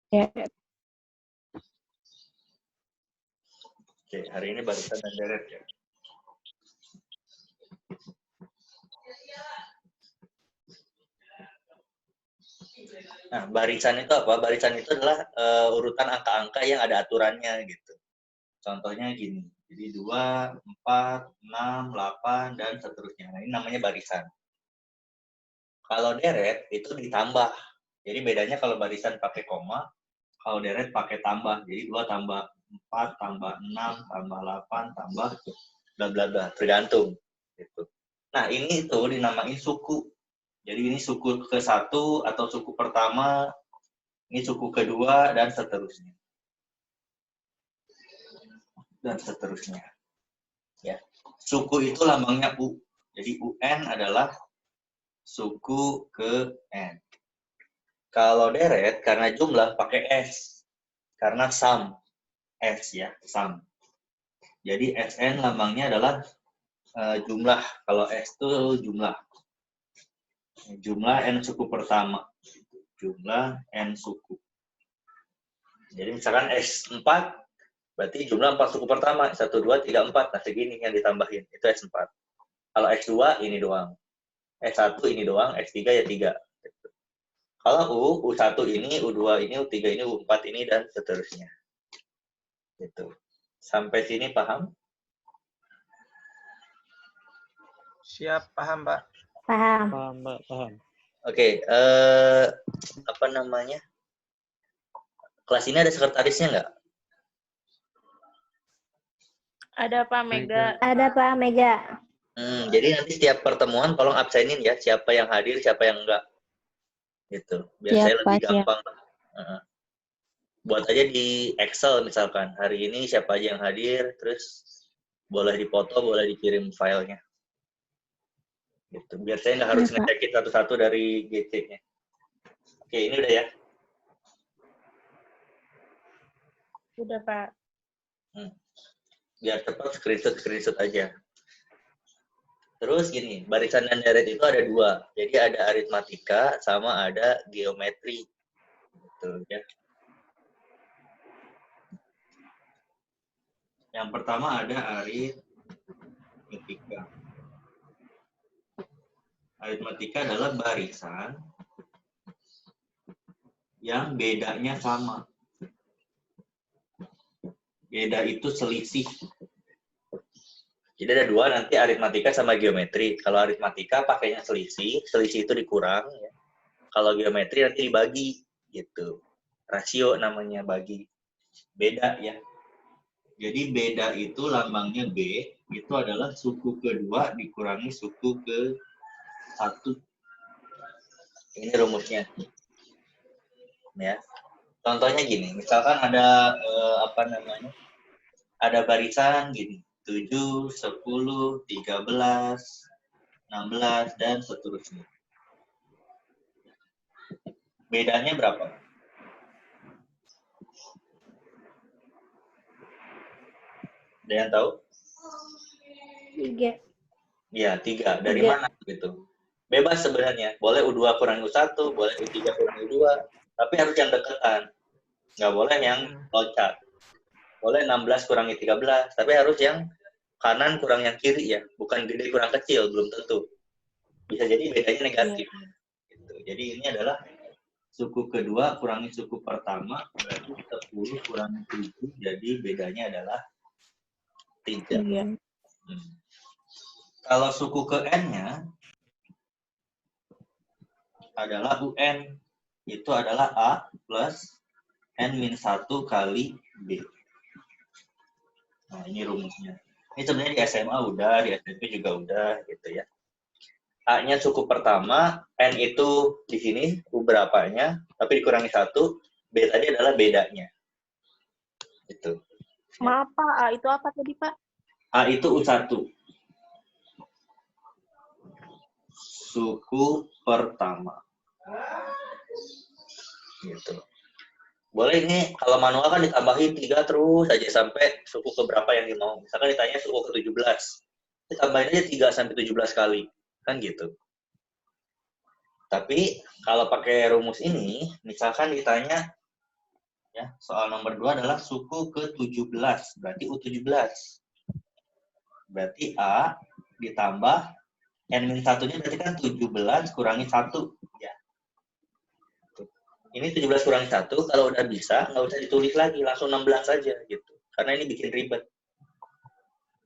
Ya. Oke, hari ini barisan dan deret ya. Nah, barisan itu apa? Barisan itu adalah urutan angka-angka yang ada aturannya gitu. Contohnya gini, jadi 2, 4, 6, 8, dan seterusnya. Nah, ini namanya barisan. Kalau deret itu ditambah. Jadi bedanya kalau barisan pakai koma, kalau deret pakai tambah. Jadi 2 tambah 4, tambah 6, tambah 8, tambah bla bla bla, tergantung. Gitu. Nah, ini itu dinamain suku. Jadi ini suku ke-1 atau suku pertama, ini suku kedua, dan seterusnya. Dan seterusnya. Ya. Suku itu lambangnya U. Jadi UN adalah suku ke N. Kalau deret, karena jumlah pakai S. Karena sum. S ya, sum. Jadi SN lambangnya adalah jumlah. Kalau S itu jumlah. Jumlah N suku pertama. Jumlah N suku. Jadi misalkan S4, berarti jumlah 4 suku pertama. 1, 2, 3, 4. Nah segini yang ditambahin. Itu S4. Kalau X2 ini doang. S1 ini doang. X3 ya 3. Kalau U1 ini, U2 ini, U3 ini, U4 ini, dan seterusnya. Gitu. Sampai sini paham? Siap, paham, Pak. Paham. Paham, Mbak, paham. Oke, apa namanya? Kelas ini ada sekretarisnya nggak? Ada Pak Mega. Ada Pak Mega. Jadi nanti setiap pertemuan tolong absenin ya, siapa yang hadir, siapa yang enggak. Gitu. Biar saya lebih gampang. Buat aja di Excel misalkan, hari ini siapa aja yang hadir, terus boleh dipoto, boleh dikirim filenya. Gitu. Biar saya nggak harus ngecekin satu-satu dari GC-nya. Oke, ini udah ya? Udah, Pak. Biar cepat screenshot aja. Terus gini, barisan dan deret itu ada 2. Jadi ada aritmatika sama ada geometri. Gitu ya. Yang pertama ada aritmatika. Aritmatika adalah barisan yang bedanya sama. Beda itu selisih. Jadi ada 2 nanti aritmatika sama geometri. Kalau aritmatika pakainya selisih itu dikurang. Ya. Kalau geometri nanti dibagi, gitu. Rasio namanya bagi. Beda ya. Jadi beda itu lambangnya B, itu adalah suku kedua dikurangi suku ke-1. Ini rumusnya. Ya. Contohnya gini, misalkan ada ada barisan gini. 7, 10, 13, 16, dan seterusnya. Bedanya berapa? Ada yang tahu? 3. Iya, 3. Dari mana gitu? Bebas sebenarnya. Boleh U2 kurangi U1, boleh U3 kurangi U2, tapi harus yang deketan. Nggak boleh yang loncat. Boleh 16 kurangi 13, tapi harus yang kanan kurang yang kiri ya, bukan gede kurang kecil, belum tentu. Bisa jadi bedanya negatif. Gitu. Jadi ini adalah suku kedua kurangi suku pertama, berarti 10 kurangi 7, jadi bedanya adalah 3. Kalau suku ke N-nya adalah UN, itu adalah A plus N-1 kali B. Nah, ini rumusnya. Ini sebenarnya di SMA udah, di SMP juga udah, gitu ya. A-nya suku pertama, N itu di sini, U berapanya, tapi dikurangi 1, B tadi adalah bedanya. Gitu. Maaf, Pak. A itu apa tadi, Pak? A itu U1. Suku pertama. Gitu. Boleh ini, kalau manual kan ditambahin 3 terus aja sampai suku ke berapa yang dimau. Misalkan ditanya suku ke-17, ditambahin aja 3 sampai 17 kali. Kan gitu. Tapi kalau pakai rumus ini, misalkan ditanya Ya, soal nomor 2 adalah suku ke-17, berarti U17. Berarti A ditambah N-1-nya berarti kan 17 kurangi 1. Ya. Ini 17 kurangi 1, kalau udah bisa, nggak usah ditulis lagi, langsung 16 saja gitu. Karena ini bikin ribet.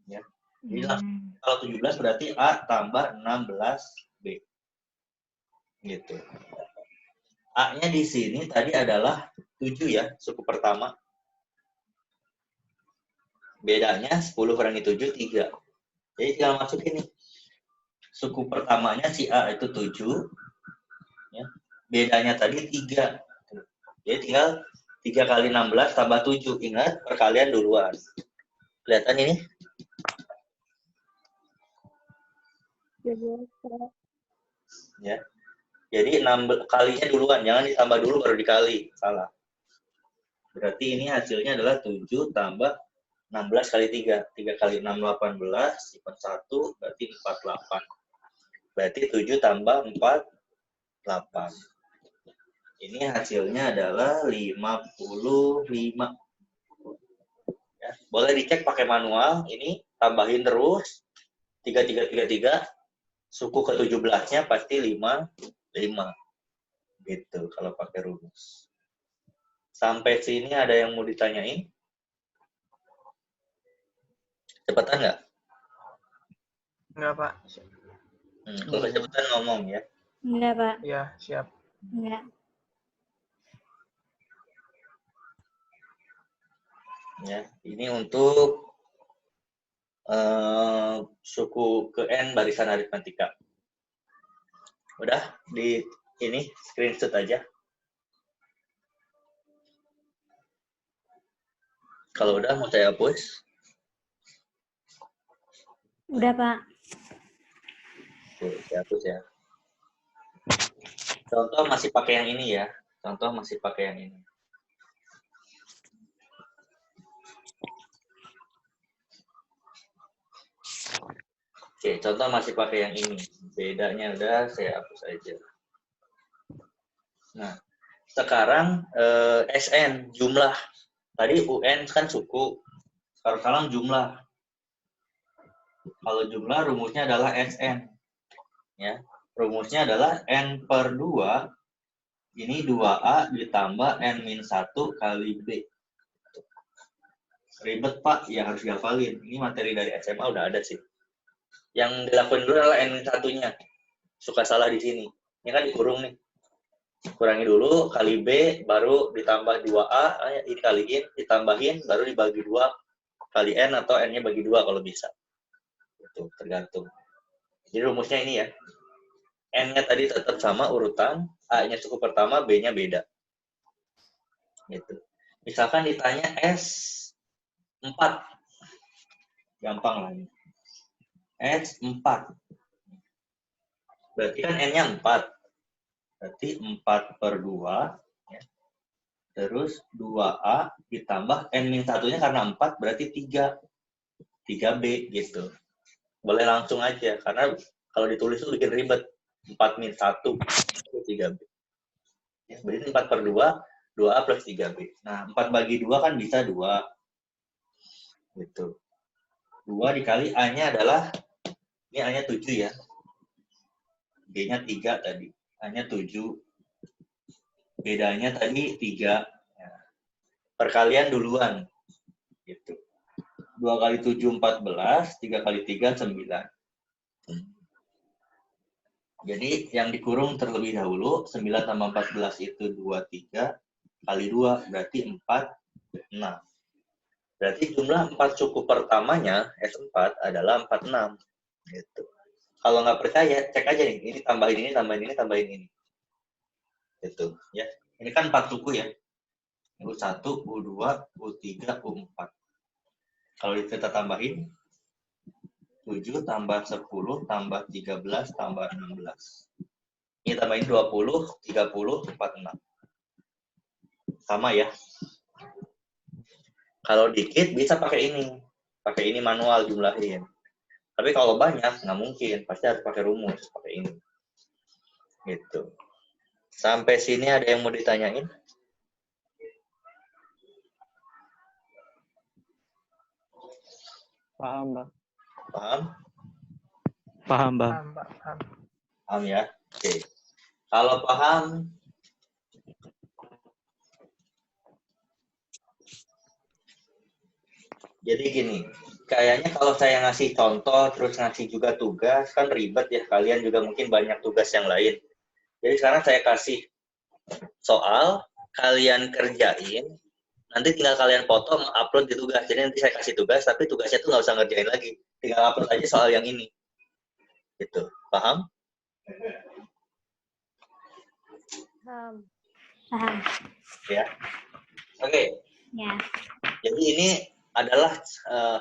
Ya. Jadi langsung, kalau 17 berarti A tambah 16B. Gitu. A-nya di sini tadi adalah 7 ya, suku pertama. Bedanya 10 kurangi 7, 3. Jadi tinggal masukin nih. Suku pertamanya si A itu 7. Ya. Bedanya tadi 3. Jadi tinggal 3 kali 16 tambah 7. Ingat, perkalian duluan. Kelihatan ini? Ya. Jadi 6 kalinya duluan, jangan ditambah dulu baru dikali. Salah. Berarti ini hasilnya adalah 7 tambah 16 kali 3. 3 kali 6, 18. Sifat 1, berarti 48. Berarti 7 tambah 4, 8. Ini hasilnya adalah 55. Ya, boleh dicek pakai manual. Ini tambahin terus. 3, 3, 3, 3. Suku ke-17-nya pasti 5, 5. Gitu kalau pakai rumus. Sampai sini ada yang mau ditanyain? Cepetan nggak? Enggak, Pak. Kalau cepetan ngomong ya. Enggak, Pak. Ya, siap. Enggak. Ya, ini untuk suku ke N barisan aritmatika. Udah di ini screenshot aja. Kalau udah mau saya hapus. Udah, Pak. Oke, saya hapus ya. Contoh masih pakai yang ini ya. Contoh masih pakai yang ini. Oke, contoh masih pakai yang ini. Bedanya udah saya hapus aja. Nah, sekarang SN jumlah. Tadi UN kan suku. Sekarang jumlah. Kalau jumlah rumusnya adalah SN. Ya. Rumusnya adalah N per 2. Ini 2A ditambah N-1 kali B. Ribet, Pak. Ya harus dihafalin. Ini materi dari SMA udah ada sih. Yang dilakukan dulu adalah N-1-nya. Suka salah di sini. Ini kan dikurung nih. Kurangi dulu, kali B, baru ditambah 2A, ini kaliin, ditambahin, baru dibagi 2 kali N atau N-nya bagi 2 kalau bisa. Itu tergantung. Jadi rumusnya ini ya. N-nya tadi tetap sama urutan, A-nya suku pertama, B-nya beda. Gitu. Misalkan ditanya S4. Gampang lah ini. S4. Berarti kan N-nya 4. Berarti 4 per 2. Ya. Terus 2A ditambah N-1-nya karena 4 berarti 3. 3B gitu. Boleh langsung aja. Karena kalau ditulis itu bikin ribet. 4-1 itu 3B. Ya, berarti 4 per 2, 2A plus 3B. Nah, 4 bagi 2 kan bisa 2. Gitu. 2 dikali A-nya adalah, ini A-nya 7 ya. B-nya 3 tadi. A-nya 7. Bedanya tadi 3. Ya. Perkalian duluan. Gitu. 2 kali 7, 14. 3 kali 3, 9. Jadi yang dikurung terlebih dahulu, 9 tambah 14 itu 23, kali 2, berarti 46. Berarti jumlah 4 suku pertamanya, S4, adalah 46. Gitu. Kalau nggak percaya, cek aja nih, ini tambahin ini, tambahin ini, tambahin ini. Gitu. Ya. Ini kan 4 suku ya. U1, U2, U3, U4. Kalau kita tambahin, 7 tambah 10 tambah 13 tambah 16. Ini tambahin 20, 30, 46. Sama ya. Kalau dikit bisa pakai ini. Pakai ini manual jumlahin. Tapi kalau banyak, nggak mungkin. Pasti harus pakai rumus. Pakai ini. Gitu. Sampai sini ada yang mau ditanyain? Paham, Bang. Paham? Paham, Bang. Paham, Pak. Paham. Paham ya? Oke. Kalau paham, jadi gini, kayaknya kalau saya ngasih contoh, terus ngasih juga tugas, kan ribet ya. Kalian juga mungkin banyak tugas yang lain. Jadi sekarang saya kasih soal, kalian kerjain, nanti tinggal kalian foto, upload di tugas. Jadi nanti saya kasih tugas, tapi tugasnya tuh nggak usah ngerjain lagi. Tinggal upload aja soal yang ini. Gitu. Paham? Paham. Paham. Ya. Oke. Ya. Jadi ini adalah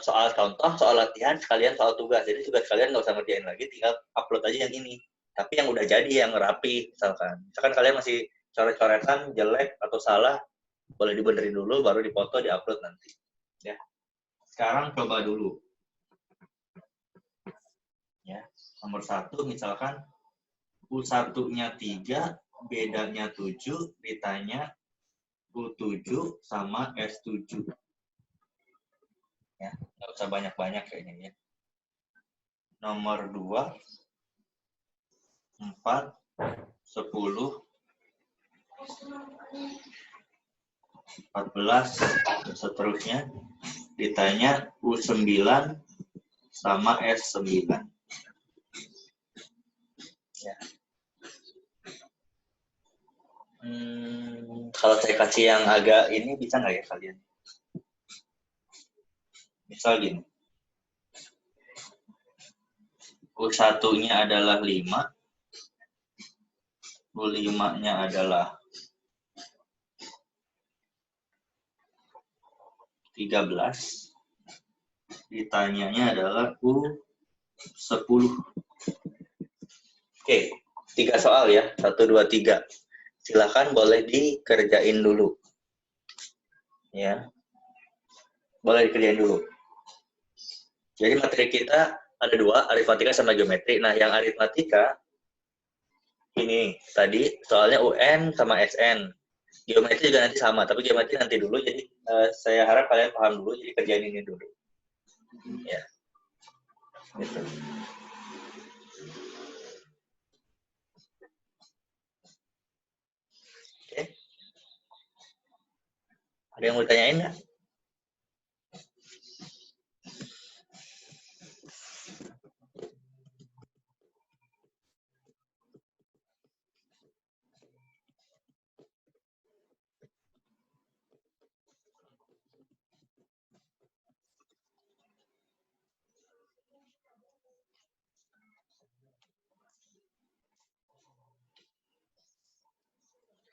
soal contoh, soal latihan, sekalian soal tugas. Jadi tugas kalian nggak usah ngerjain lagi, tinggal upload aja yang ini. Tapi yang udah jadi, yang rapi, misalkan. Misalkan kalian masih coret-coretan, jelek, atau salah, boleh dibenerin dulu, baru dipoto, di-upload nanti. Ya. Sekarang coba dulu. Ya. Nomor 1, misalkan U1-nya 3, bedanya 7, ditanya U7 sama S7. Ya, nggak usah banyak-banyak kayaknya ya. Nomor 2, 4, 10, 14, seterusnya. Ditanya U9 sama S9. Ya. Kalau saya kasih yang agak ini, bisa nggak ya kalian? Misal gini. U1-nya adalah 5. U5-nya adalah 13. Ditanyanya adalah U10. Oke, 3 soal ya. 1, 2, 3. Silakan boleh dikerjain dulu. Ya. Boleh dikerjain dulu. Jadi materi kita ada 2, aritmatika sama geometri. Nah, yang aritmatika ini tadi soalnya UN sama SN. Geometri juga nanti sama, tapi geometri nanti dulu. Jadi saya harap kalian paham dulu, jadi kerjain ini dulu. Ya. Gitu. Oke. Ada yang mau ditanyain nggak?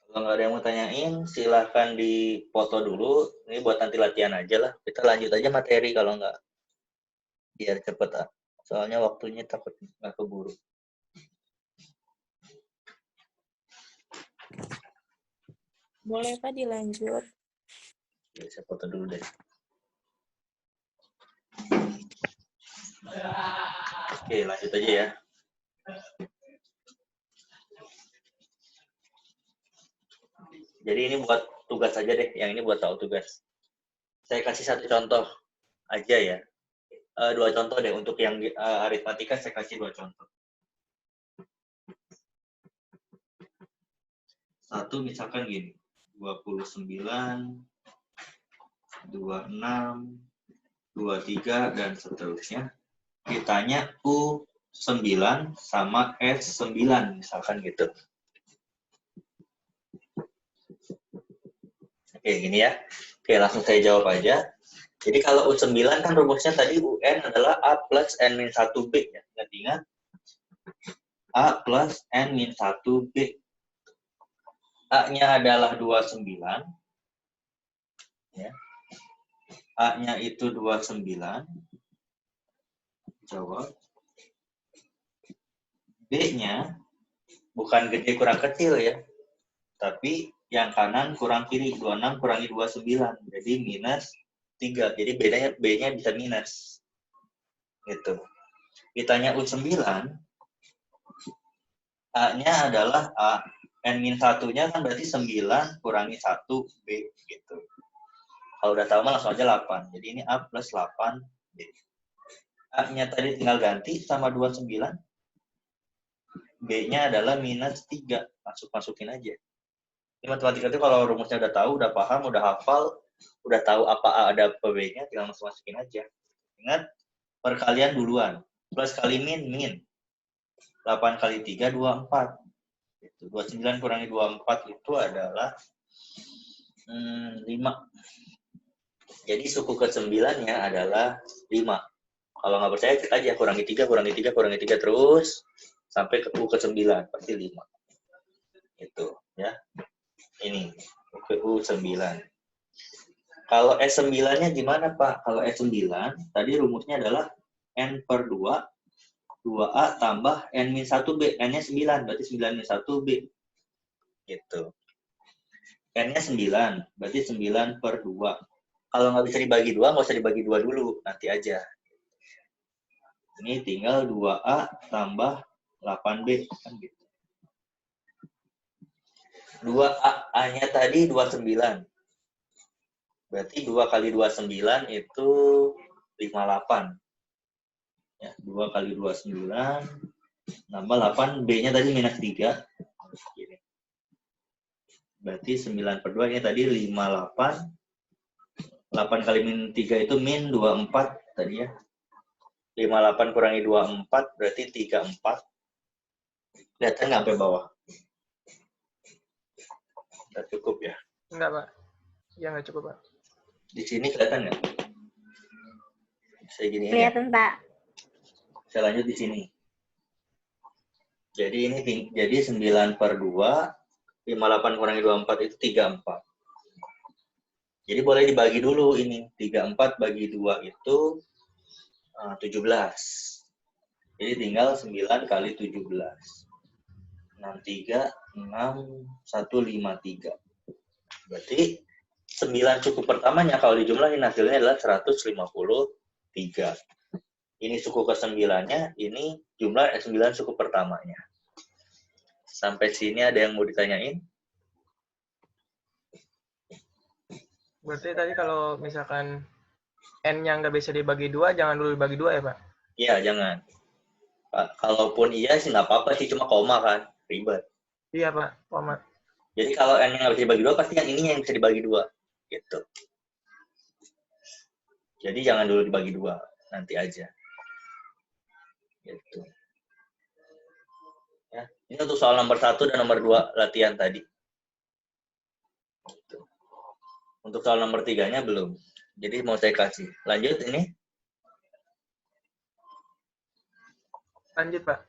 Kalau nggak ada yang mau tanyain, silahkan dipoto dulu. Ini buat nanti latihan aja lah. Kita lanjut aja materi kalau nggak. Biar cepet ah. Soalnya waktunya takut nggak keburu. Boleh Pak dilanjut? Ya, saya foto dulu deh. Oke, lanjut aja ya. Jadi ini buat tugas aja deh, yang ini buat tahu tugas. Saya kasih 1 contoh aja ya. 2 contoh deh, untuk yang aritmatika saya kasih 2 contoh. 1 misalkan gini, 29, 26, 23, dan seterusnya. Ditanya U9 sama S9, misalkan gitu. Oke, gini ya. Oke, langsung saya jawab aja. Jadi kalau U9 kan rumusnya tadi UN adalah A plus N-1B. Ya. Ingat-ingat. A plus N-1B. A-nya adalah 29. Ya. A-nya itu 29. Jawab. B-nya bukan gede kurang kecil ya. Tapi yang kanan kurang kiri. 26 kurangi 29. Jadi minus 3. Jadi B-nya bisa minus. Gitu. Ditanya U9, A-nya adalah A. N-1-nya kan berarti 9 kurangi 1 B. Gitu. Kalau udah tahu mah langsung aja 8. Jadi ini A plus 8 B. A-nya tadi tinggal ganti sama 29. B-nya adalah minus 3. Masukin aja. Ini matematika itu kalau rumusnya udah tahu, udah paham, udah hafal, udah tahu apa A ada apa B-nya, tinggal masukin aja. Ingat, perkalian duluan. Plus kali min, min. 8 kali 3, 24. 29 kurangi 24 itu adalah 5. Jadi suku ke-9-nya adalah 5. Kalau nggak percaya, cek aja. Kurangi 3, kurangi 3, kurangi 3 terus. Sampai ke U ke-9. Pasti 5. Itu, ya. Ini, U ke U9. Kalau S9-nya gimana, Pak? Kalau S9, tadi rumusnya adalah N per 2, 2A tambah N-1B. N-nya 9, berarti 9-1B. Gitu. N-nya 9, berarti 9 per 2. Kalau nggak bisa dibagi 2, nggak usah dibagi 2 dulu. Nanti aja. Ini tinggal 2A tambah 8B. Kan gitu. 2A-nya tadi 29. Berarti 2 kali 29 itu 58. Ya, 2 kali 29 nambah 8. B-nya tadi minus 3. Berarti 9 per 2 ini tadi 58. 8 kali min 3 itu min 24 tadi ya. 58 kurangi 24 berarti 34. Kelihatan nggak sampai bawah? Nggak cukup ya? Enggak, Pak. Ya, nggak cukup, Pak. Di sini kelihatan nggak? Saya gini ya. Kelihatan, Pak. Saya lanjut di sini. Jadi ini jadi 9 per 2, 58 kurangi 24 itu 34. Jadi boleh dibagi dulu ini. 34 bagi 2 itu 17. Jadi tinggal 9 kali 17. 63, 6, 153. Berarti 9 suku pertamanya kalau dijumlahin hasilnya adalah 153. Ini suku ke-9-nya, ini jumlah 9 suku pertamanya. Sampai sini ada yang mau ditanyain? Berarti tadi kalau misalkan N-nya nggak bisa dibagi 2, jangan dulu dibagi 2 ya, Pak? Iya, jangan. Pak, kalaupun iya sih nggak apa-apa sih, cuma koma kan, ribet. Iya, Pak. Koma. Jadi kalau N yang nggak bisa dibagi 2, pasti yang ininya yang bisa dibagi 2. Gitu. Jadi jangan dulu dibagi 2, nanti aja. Gitu. Ya. Ini untuk soal nomor 1 dan nomor 2 latihan tadi. Gitu. Untuk soal nomor 3-nya belum. Jadi mau saya kasih. Lanjut ini. Lanjut, Pak.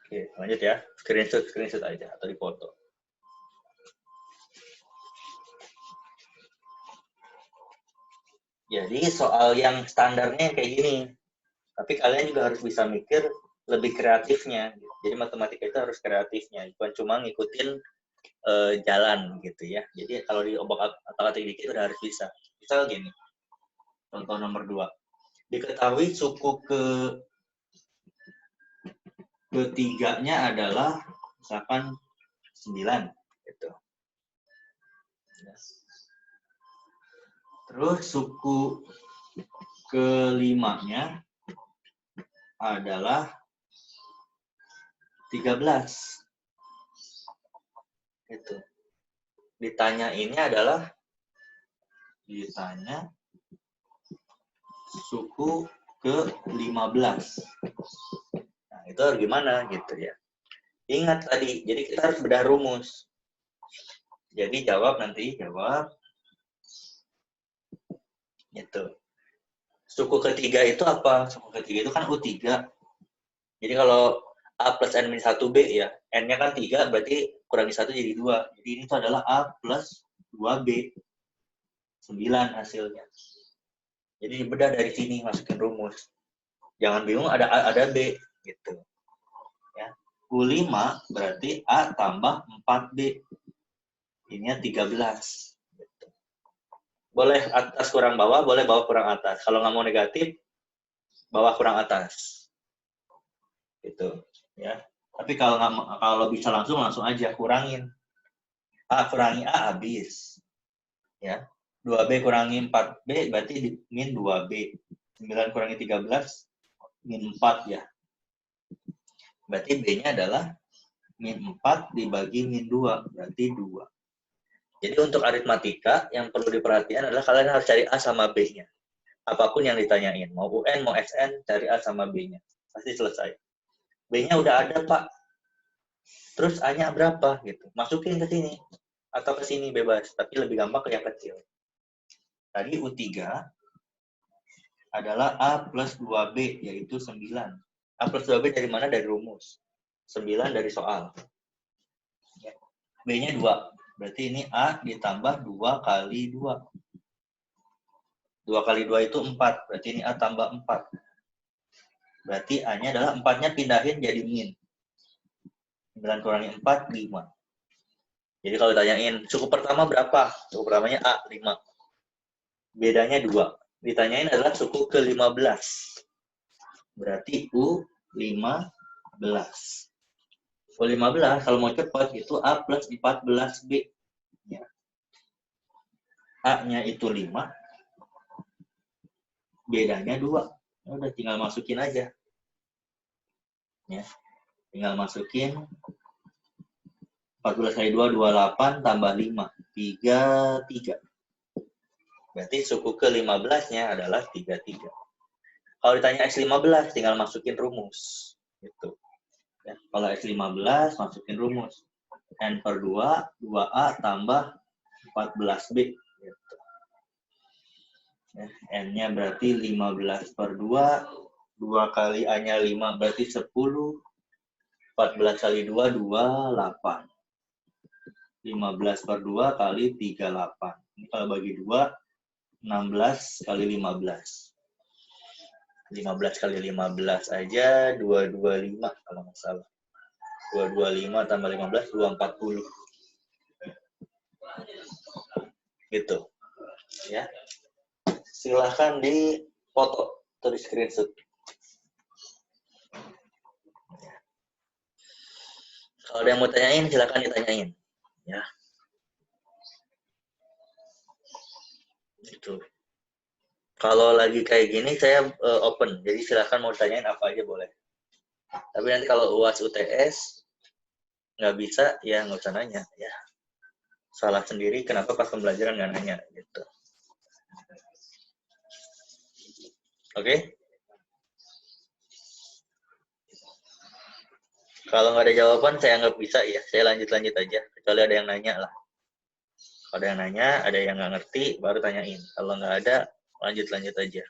Oke, lanjut ya. Screenshot aja atau dipoto. Jadi soal yang standarnya kayak gini. Tapi kalian juga harus bisa mikir lebih kreatifnya. Jadi matematika itu harus kreatifnya. Bukan cuma ngikutin jalan gitu ya. Jadi kalau di otak-atik dikit udah harus bisa. Misal gini. Contoh nomor 2. Diketahui suku ketiganya adalah misalkan 9 gitu. Terus suku ke-5-nya adalah 13. Gitu. Ditanyainnya adalah suku ke-15. Nah, itu harus gimana gitu ya. Ingat tadi, jadi kita harus bedah rumus. Jadi jawab. Gitu. Suku ketiga itu apa? Suku ketiga itu kan U3. Jadi kalau A plus N-1B ya, N-nya kan 3, berarti kurangi 1 jadi 2. Jadi ini tuh adalah A plus 2B. 9 hasilnya. Jadi dibedah dari sini, masukin rumus. Jangan bingung ada B gitu. Ya. U5 berarti A tambah 4B. Ininya 13. Gitu. Boleh atas kurang bawah, boleh bawah kurang atas. Kalau nggak mau negatif, bawah kurang atas. Gitu. Ya. Tapi kalau bisa langsung aja kurangin. A kurangi A habis. Ya. 2B kurangi 4B berarti min 2B. 9 kurangi 13 min 4 ya. Berarti B-nya adalah min 4 dibagi min 2, berarti 2. Jadi untuk aritmatika yang perlu diperhatikan adalah kalian harus cari A sama B-nya. Apapun yang ditanyain, mau UN, mau SN, cari A sama B-nya. Pasti selesai. B-nya udah ada, Pak. Terus A-nya berapa? Gitu. Masukin ke sini. Atau ke sini bebas, tapi lebih gampang ke yang kecil. Tadi U3 adalah A plus 2B, yaitu 9. A plus 2B dari mana? Dari rumus. 9 dari soal. B-nya 2. Berarti ini A ditambah 2 kali 2. 2 kali 2 itu 4. Berarti ini A tambah 4. Berarti A-nya adalah 4-nya pindahin jadi min. 9 kurangi 4, 5. Jadi kalau ditanyain, suku pertama berapa? Suku pertamanya A, 5. Bedanya 2. Ditanyain adalah suku ke-15. Berarti U15. U15, kalau mau cepat, itu A plus 14B. Ya. A-nya itu 5. Bedanya 2. Udah tinggal masukin aja. Ya. Tinggal masukin 14 kali 2, 28, tambah 5. 33. Berarti suku ke-15-nya adalah 33. Kalau ditanya X15, tinggal masukin rumus. Gitu. Ya, kalau X15, masukin rumus. N per 2, 2A tambah 14B. Gitu. Ya, N-nya berarti 15 per 2. 2 kali A-nya 5, berarti 10. 14 kali 2, 28. 15 per 2 kali 38. Ini kalau bagi 2, 16 kali 15. 15 kali 15 aja 225 kalau nggak salah. 225 tambah 15, 240. Gitu. Ya. Silahkan dipoto atau di screenshot. Kalau ada yang mau tanyain, silahkan ditanyain. Ya. Gitu. Kalau lagi kayak gini, saya open. Jadi silahkan mau tanyain apa aja boleh. Tapi nanti kalau UAS UTS nggak bisa, ya nggak usah nanya. Ya. Salah sendiri, kenapa pas pembelajaran nggak nanya. Gitu. Oke? Kalau nggak ada jawaban, saya nggak bisa ya. Saya lanjut-lanjut aja. Kecuali ada yang nanya lah. Kalau ada yang nanya, ada yang nggak ngerti, baru tanyain. Kalau nggak ada, lanjut-lanjut aja.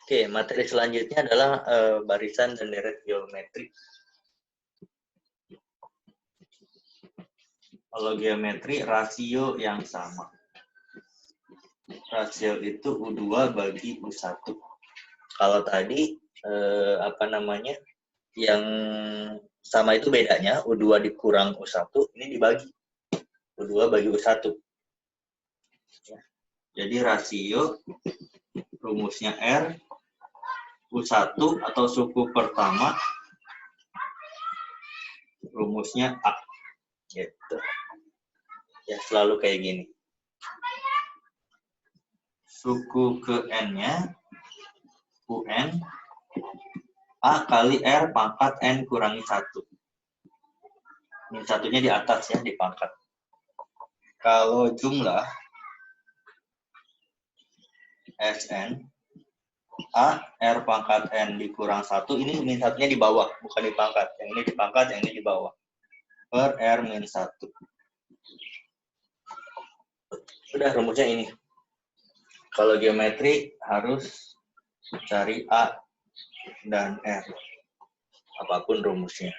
Oke, materi selanjutnya adalah barisan dan deret geometri. Kalau geometri, rasio yang sama. Rasio itu U2 bagi U1. Kalau tadi, yang sama itu bedanya, U2 dikurang U1, ini dibagi. U2 bagi U1. Jadi rasio, rumusnya R, U1 atau suku pertama, rumusnya A. Gitu. Ya, selalu kayak gini. Suku ke N-nya, UN, A kali R pangkat N kurangi 1. Min satunya di atas ya, di pangkat. Kalau jumlah Sn, A, R pangkat N dikurang 1, ini min satunya di bawah, bukan di pangkat. Yang ini di pangkat, yang ini di bawah. Per R min 1. Udah, rumusnya ini. Kalau geometri harus cari A dan R. Apapun rumusnya.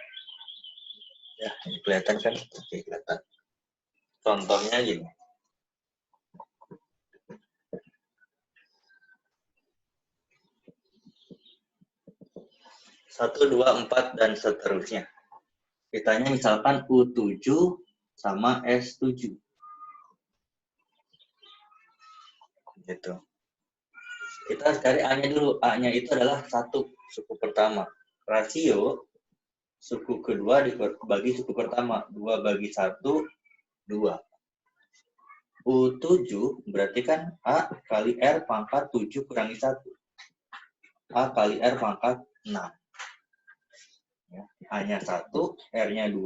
Ya, ini kelihatan kan? Oke, kelihatan. Contohnya gini. 1, 2, 4, dan seterusnya. Ditanya misalkan U7 sama S7. Gitu. Kita harus cari A-nya dulu. A-nya itu adalah 1, suku pertama. Rasio suku kedua dibagi suku pertama. 2 bagi 1, 2. U7 berarti kan A kali R pangkat 7 kurangi 1. A kali R pangkat 6. Ya, A-nya 1, R-nya 2,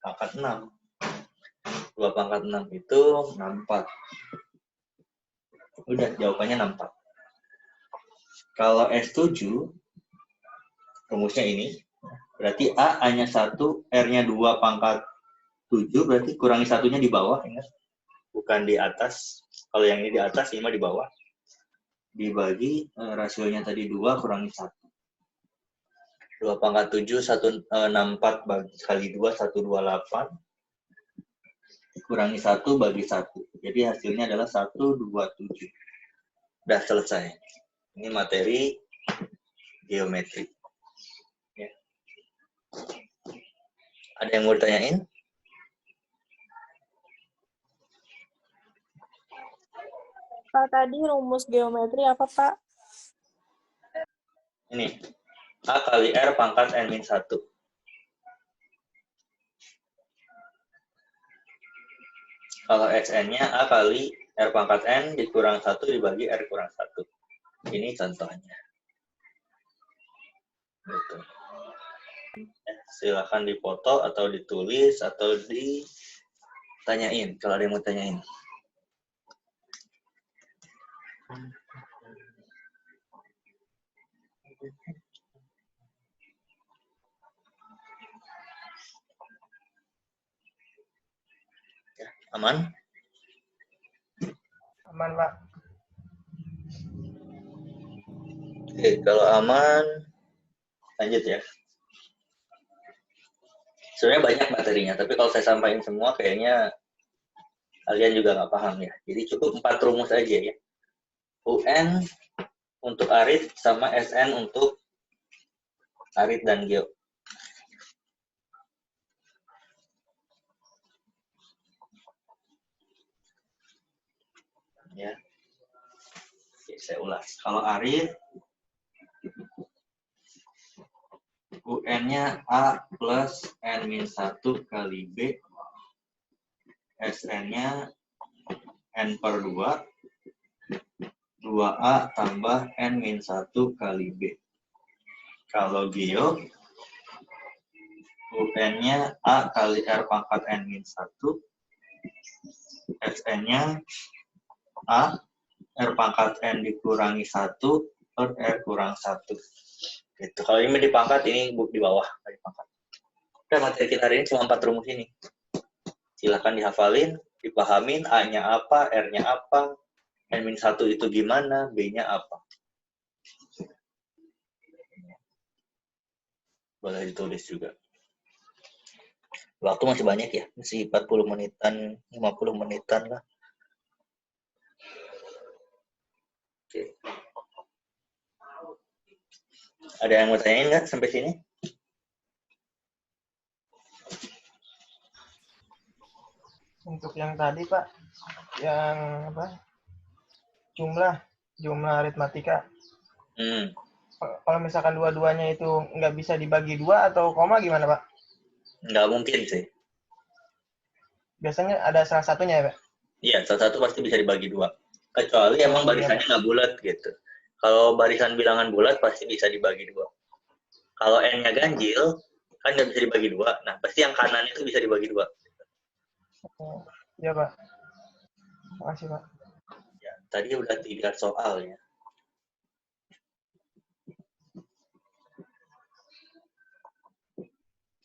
pangkat 6. 2 pangkat 6 itu 64. Udah, jawabannya 64. Kalau S7, rumusnya ini, berarti A-nya 1, R-nya 2 pangkat 7, berarti kurangi satunya di bawah, ingat? Bukan di atas. Kalau yang ini di atas, ini mah di bawah. Dibagi, rasionya tadi 2 kurangi 1. 2 pangkat 7, 64 kali 2, 128. Kurangi 1 bagi 1. Jadi hasilnya adalah 127. Udah selesai. Ini materi geometri. Ya. Ada yang mau ditanyain? Pak, tadi rumus geometri apa, Pak? Ini. A kali R pangkat N-1. Kalau Xn-nya A kali R pangkat N dikurang 1 dibagi R kurang 1. Ini contohnya. Gitu. Silakan dipoto atau ditulis atau ditanyain kalau ada yang mau tanyain. Ya, aman? Aman, Pak. Oke, kalau aman, lanjut ya. Sebenarnya banyak materinya, tapi kalau saya sampaikan semua kayaknya kalian juga nggak paham ya. Jadi cukup 4 rumus aja ya. UN untuk arit sama SN untuk arit dan geo. Ya. Oke, saya ulas. Kalau arit, UN-nya A plus N-1 kali B. SN-nya N per 2. 2A tambah N-1 kali B. Kalau geo, UN-nya A kali R pangkat N-1. SN-nya A, R pangkat N dikurangi 1, per R kurang 1. Gitu. Kalau ini dipangkat, ini di bawah. Dipangkat. Oke, materi kita hari ini cuma 4 rumus ini. Silahkan dihafalin, dipahamin, A-nya apa, R-nya apa, N-1 itu gimana, B-nya apa. Boleh ditulis juga. Waktu masih banyak ya, masih 40 menitan, 50 menitan lah. Oke. Ada yang mau tanyain nggak sampai sini? Untuk yang tadi, Pak, yang apa? Jumlah aritmatika. Kalau misalkan dua-duanya itu nggak bisa dibagi 2 atau koma gimana, Pak? Nggak mungkin sih. Biasanya ada salah satunya ya, Pak? Iya, salah satu pasti bisa dibagi 2. Kecuali emang barisannya nggak bulat gitu. Kalau barisan bilangan bulat pasti bisa dibagi 2. Kalau N-nya ganjil, kan nggak bisa dibagi 2. Nah, pasti yang kanan itu bisa dibagi 2. Iya, Pak. Makasih, Pak. Ya, tadi udah 3 soal ya.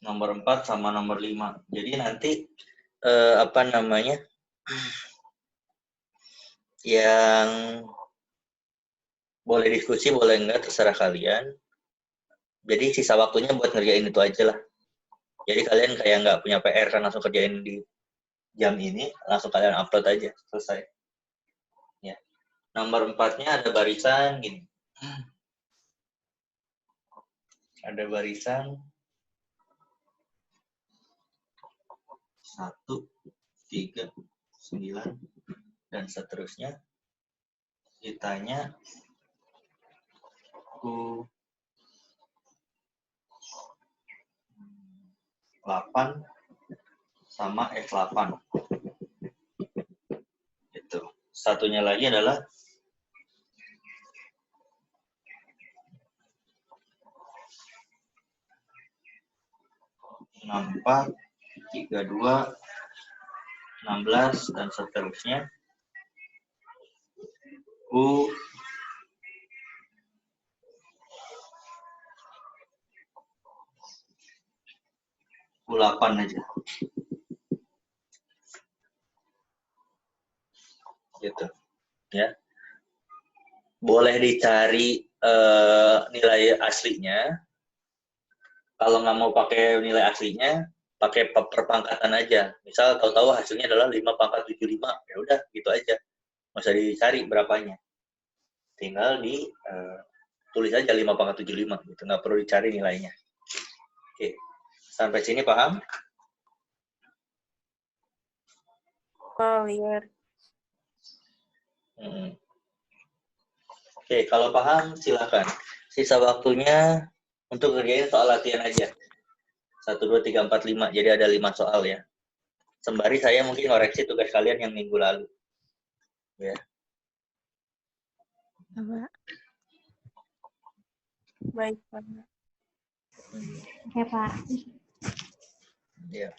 Nomor 4 sama nomor 5. Jadi nanti apa namanya? Yang boleh diskusi, boleh enggak, terserah kalian. Jadi sisa waktunya buat ngerjain itu aja lah. Jadi kalian kayak nggak punya PR kan, langsung kerjain di jam ini, langsung kalian upload aja, selesai. Ya. Nomor 4-nya ada barisan gini. Ada barisan 1, 3, 9, dan seterusnya. Ditanya U8 sama F8. Itu. Satunya lagi adalah U64, 32, 16, dan seterusnya. U8 aja. Gitu. Ya. Boleh dicari nilai aslinya. Kalau nggak mau pakai nilai aslinya, pakai perpangkatan aja. Misal tahu-tahu hasilnya adalah 5/75. Ya udah, gitu aja. Nggak usah dicari berapanya. Tinggal tulis aja 5/75 gitu. Nggak perlu dicari nilainya. Oke. Sampai sini paham? Clear. Oke, kalau paham silakan. Sisa waktunya untuk ngerjain soal latihan aja. 1, 2, 3, 4, 5. Jadi ada 5 soal ya. Sembari saya mungkin koreksi tugas kalian yang minggu lalu. Ya. Pak. Baik, Pak. Oke, Pak. Ya.